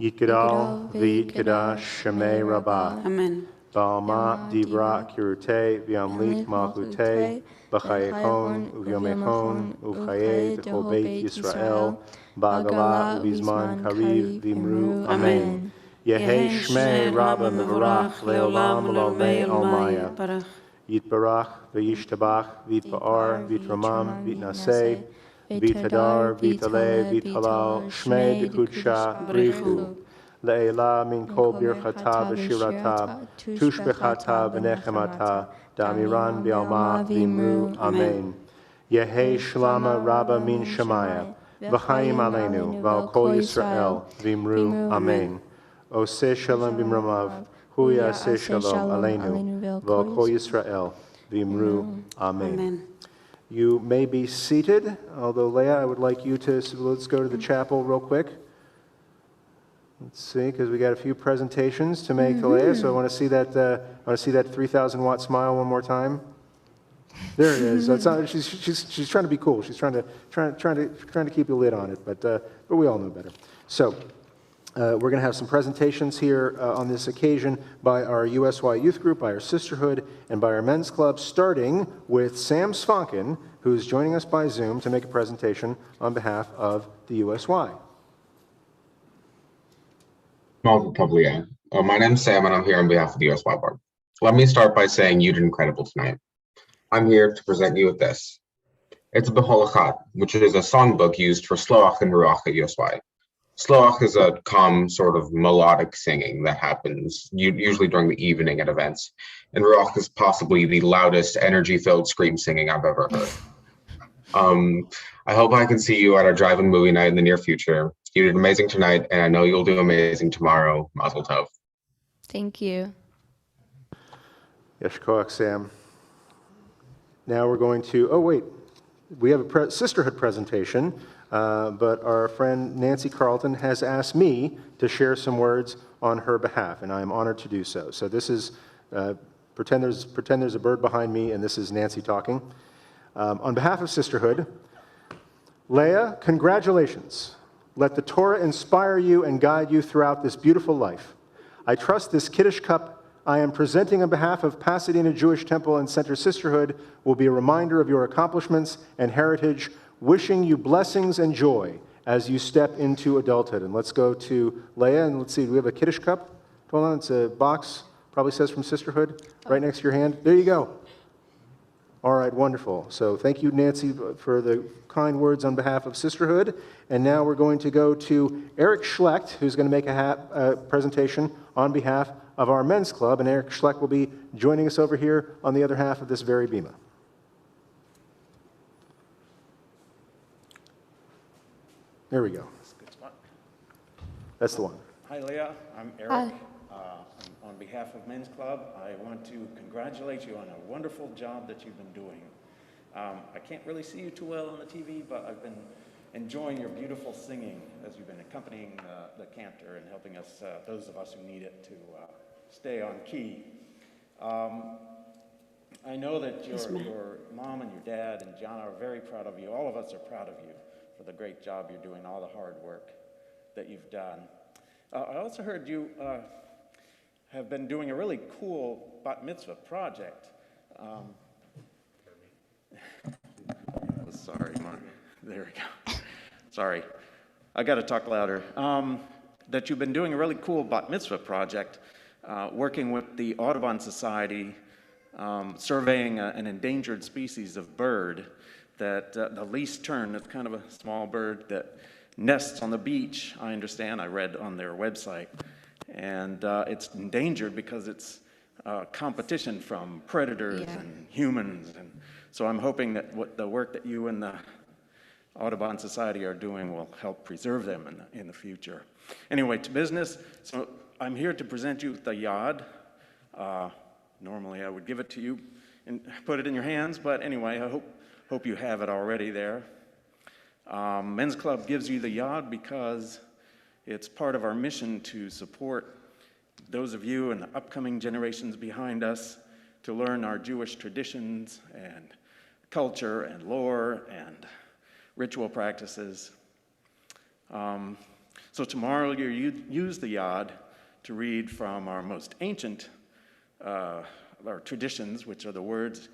Yitgadal v'yitgadash shemei rabbah. Amen. Ba'alma divra kirutei v'yamlit malchutei b'chayechon uvyomechon uv'chayei d'chol beit Yisrael ba'agala uv'izman kariv v'imru. Amen. Yehei shmei rabba mevarach le'olam l'olmei almaya. Yitbarach v'yishtabach v'yitba'ar v'yitramam v'yitnaseh v'yithadar v'yitale v'yithalal shmei d'kudsha brichu. Le'ela min kol birchata v'shirata tushbechata v'nechemata da'amiran v'alma v'imru. Amen. Yehei shlama rabba min shemaya v'chaim aleinu v'al kol Yisrael v'imru. Amen. Oseh shalom b'mramav hu yaseh shalom aleinu v'al kol Yisrael v'imru. Amen. You may be seated, although Leah, I would like you to, so let's go to the chapel real quick. Let's see, because we got a few presentations to make to Leah, so I want to see that 3,000-watt smile one more time. There it is. That's not, she's trying to be cool. She's trying to keep a lid on it, but we all know better. So we're going to have some presentations here on this occasion by our USY Youth Group, by our Sisterhood, and by our Men's Club, starting with Sam Svanken, who's joining us by Zoom to make a presentation on behalf of the USY. My name's Sam, and I'm here on behalf of the USY Board. Let me start by saying you did incredible tonight. I'm here to present you with this. It's a Behol Echad, which is a songbook used for Sloach and Ruach at USY. Sloach is a calm, sort of melodic singing that happens usually during the evening at events, and Ruach is possibly the loudest, energy-filled scream singing I've ever heard. I hope I can see you at our drive-in movie night in the near future. You did amazing tonight, and I know you'll do amazing tomorrow. Mazel tov. Thank you. Yesh koach, Sam. Now we're going to, oh wait, we have a Sisterhood presentation, but our friend Nancy Carlton has asked me to share some words on her behalf, and I am honored to do so. So this is, pretend there's a bird behind me, and this is Nancy talking. On behalf of Sisterhood, Leah, congratulations. Let the Torah inspire you and guide you throughout this beautiful life. I trust this Kiddush cup I am presenting on behalf of Pasadena Jewish Temple and Center Sisterhood will be a reminder of your accomplishments and heritage, wishing you blessings and joy as you step into adulthood. And let's go to Leah, and let's see, do we have a Kiddush cup? Hold on, it's a box, probably says from Sisterhood, right next to your hand. There you go. All right, wonderful. So thank you, Nancy, for the kind words on behalf of Sisterhood. And now we're going to go to Eric Schlecht, who's going to make a presentation on behalf of our men's club. And Eric Schlecht will be joining us over here on the other half of this very bima. There we go. That's the one. Hi, Leah. I'm Eric. Hi. On behalf of Men's Club, I want to congratulate you on a wonderful job that you've been doing. I can't really see you too well on the TV, but I've been enjoying your beautiful singing as you've been accompanying the cantor and helping us, those of us who need it, to stay on key. I know that your mom and your dad and John are very proud of you. All of us are proud of you for the great job you're doing, all the hard work that you've done. I also heard you have been doing a really cool bat mitzvah project. Sorry, Mark. There we go. Sorry, I got to talk louder. That you've been doing a really cool bat mitzvah project, working with the Audubon Society, surveying an endangered species of bird, that the least tern, it's kind of a small bird that nests on the beach, I understand, I read on their website. And it's endangered because it's competition from predators and humans. And so I'm hoping that the work that you and the Audubon Society are doing will help preserve them in the future. Anyway, to business. So I'm here to present you the yad. Normally I would give it to you and put it in your hands, but anyway, I hope you have it already there. Men's Club gives you the yad because it's part of our mission to support those of you and the upcoming generations behind us to learn our Jewish traditions and culture and lore and ritual practices. So tomorrow you use the yad to read from our most ancient our traditions, which are the words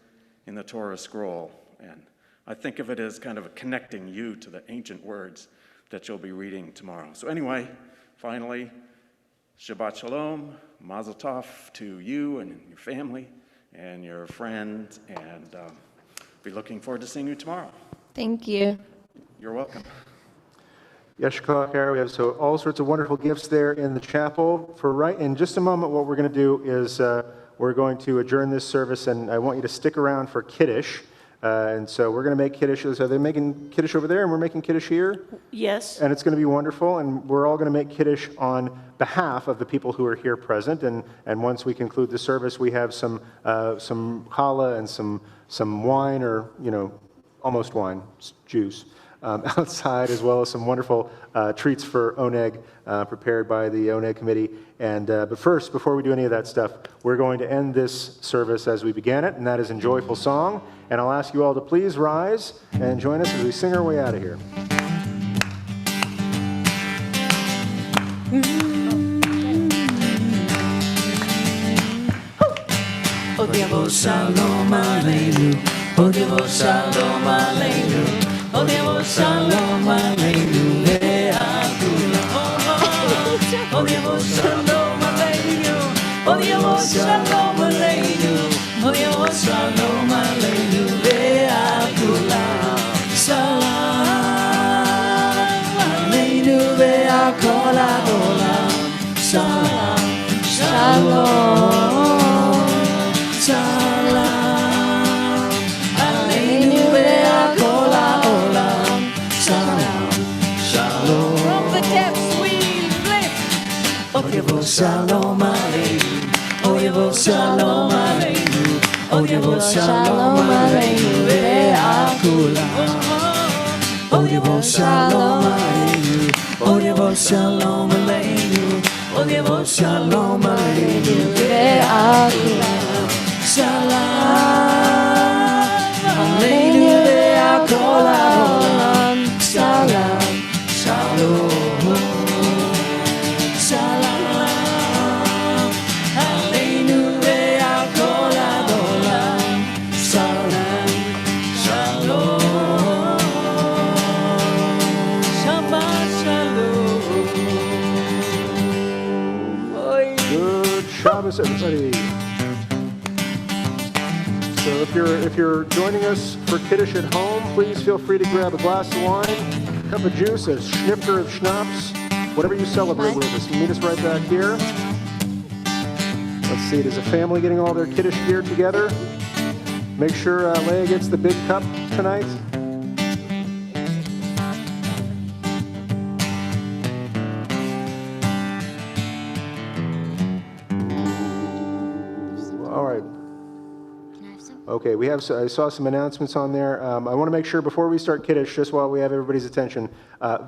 in the Torah scroll. And I think of it as kind of connecting you to the ancient words that you'll be reading tomorrow. So anyway, finally, Shabbat Shalom, Mazel Tov to you and your family and your friends, and be looking forward to seeing you tomorrow. Thank you. You're welcome. Yeshua, we have all sorts of wonderful gifts there in the chapel. In just a moment, what we're going to do is we're going to adjourn this service, and I want you to stick around for Kiddush. And so we're going to make Kiddush. So they're making Kiddush over there, and we're making Kiddush here. Yes. And it's going to be wonderful, and we're all going to make Kiddush on behalf of the people who are here present. And once we conclude the service, we have some challah and some wine, or almost wine, juice, outside, as well as some wonderful treats for Oneg prepared by the Oneg committee. And but first, before we do any of that stuff, we're going to end this service as we began it, and that is in joyful song. And I'll ask you all to please rise and join us as we sing our way out of here. O Devo Shalom Aleinu, O Devo Shalom Aleinu, O Devo Shalom Aleinu, O Devo Shalom Aleinu, O Devo Shalom Aleinu, O Devo Shalom Aleinu, ve'akulam, Shalom Aleinu, ve'akol haolam, Shalom, Shalom, Shalom Aleinu, ve'akol haolam, Shalom, Shalom. From the depths we lift. O Devo Shalom Aleinu, O Devo Shalom Aleinu, O Devo Shalom Aleinu, ve'akulam. O Devo Shalom Aleinu, O Devo Shalom Aleinu, O Devo Shalom Aleinu, ve'akulam. Shalom Aleinu, ve'akol haolam, if you're joining us for Kiddush at home, please feel free to grab a glass of wine, a cup of juice, a snifter of schnapps, whatever you celebrate with us. Meet us right back here. Let's see, there's a family getting all their Kiddush gear together. Make sure Leah gets the big cup tonight. All right. Okay, I saw some announcements on there. I want to make sure before we start Kiddush, just while we have everybody's attention,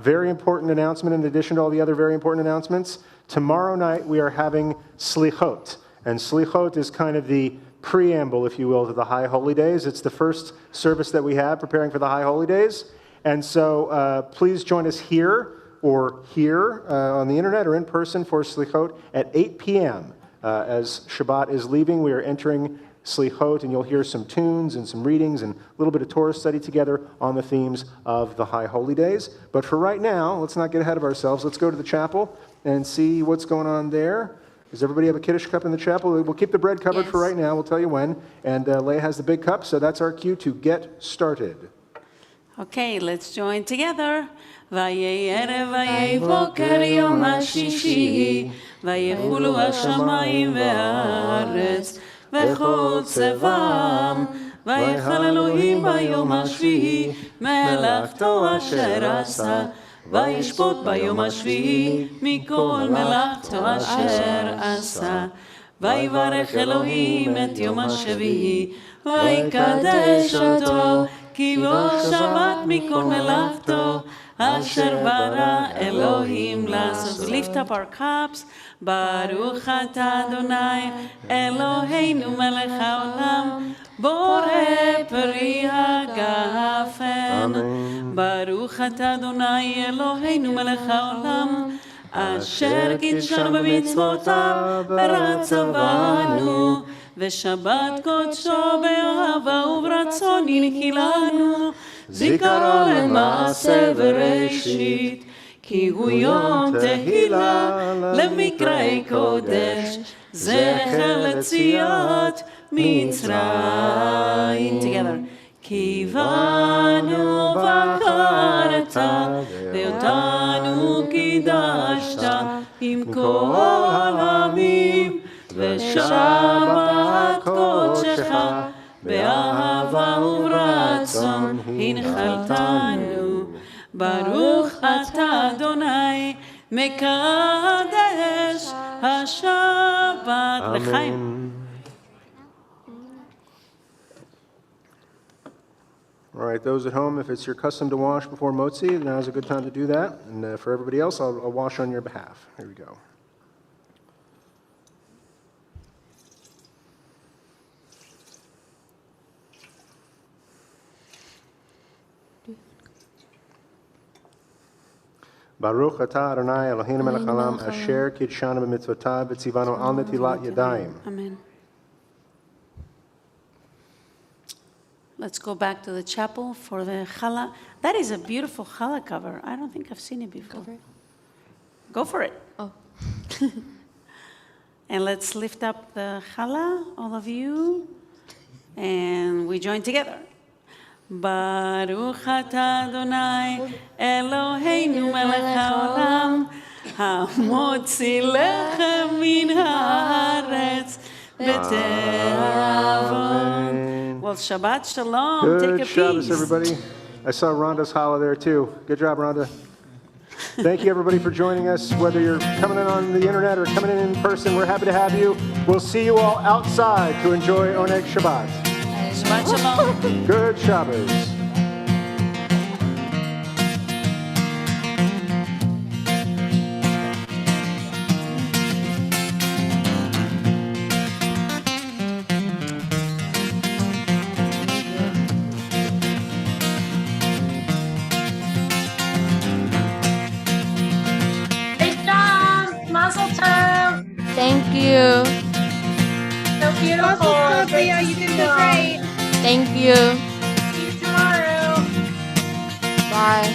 very important announcement in addition to all the other very important announcements. Tomorrow night we are having Slichot, and Slichot is kind of the preamble, if you will, to the High Holy Days. It's the first service that we have preparing for the High Holy Days, and so please join us here or here on the internet or in person for Slichot at 8 p.m. As Shabbat is leaving, we are entering Slichot, and you'll hear some tunes and some readings and a little bit of Torah study together on the themes of the High Holy Days. But for right now, let's not get ahead of ourselves. Let's go to the chapel and see what's going on there. Does everybody have a Kiddush cup in the chapel? We'll keep the bread covered for right now. We'll tell you when. And Leah has the big cup, so that's our cue to get started. Okay, let's join together. ויהי ערב ויהי בוקר יום השישי, ויחולו השמיים והארץ, וכל צבאם, ויחל אלוהים ביום השביעי, מלאכתו אשר עשה, וישפוט ביום השביעי, מכל מלאכתו אשר עשה. ויברך אלוהים את יום השביעי, ויקדש אותו, כי בו שבת מכל מלאכתו, אשר ברא אלוהים לעשות. Lift up our cups. ברוך אתה אדוני אלוהינו מלך העולם, בורא פרי הגפן. ברוך אתה אדוני אלוהינו מלך העולם, אשר קידשנו במצוותיו ורצה בנו, ושבת קודשו באהבה וברצון הנחילנו, זיכרונו למעשה וראשית, כי הוא יום תהילה למקראי קודש, זכר ליציאת מצרים. Together. כי בנו בחרת ואותנו קידשת עם כל העמים, ושבת קודשך באהבה וברצון הנחלתנו. ברוך אתה אדוני מקדש השבת. לחיים. All right, those at home, if it's your custom to wash before Motzi, now's a good time to do that. And for everybody else, I'll wash on your behalf. Here we go. Baruch atah Adonai Eloheinu melech haolam asher kidshanu b'mitzvotav v'tzivanu al netilat yadayim. Amen. Let's go back to the chapel for the challah. That is a beautiful challah cover. I don't think I've seen it before. Go for it. Oh. And let's lift up the challah, all of you, and we join together. ברוך אתה אדוני אלוהינו מלך העולם, המוציא לחם מן הארץ בתיאבון. Well, Shabbat Shalom. Good Take a Shabbos, piece. everybody. I saw Rhonda's holla there, too. Good job, Rhonda. Thank you, everybody, for joining us. Whether you're coming in on the internet or coming in person, we're happy to have you. We'll see you all outside to enjoy Oneg Shabbat. Shabbat Shalom. Good Shabbos. Thank you. So beautiful. Gabrielle, you did so great. Thank you. See you tomorrow. Bye.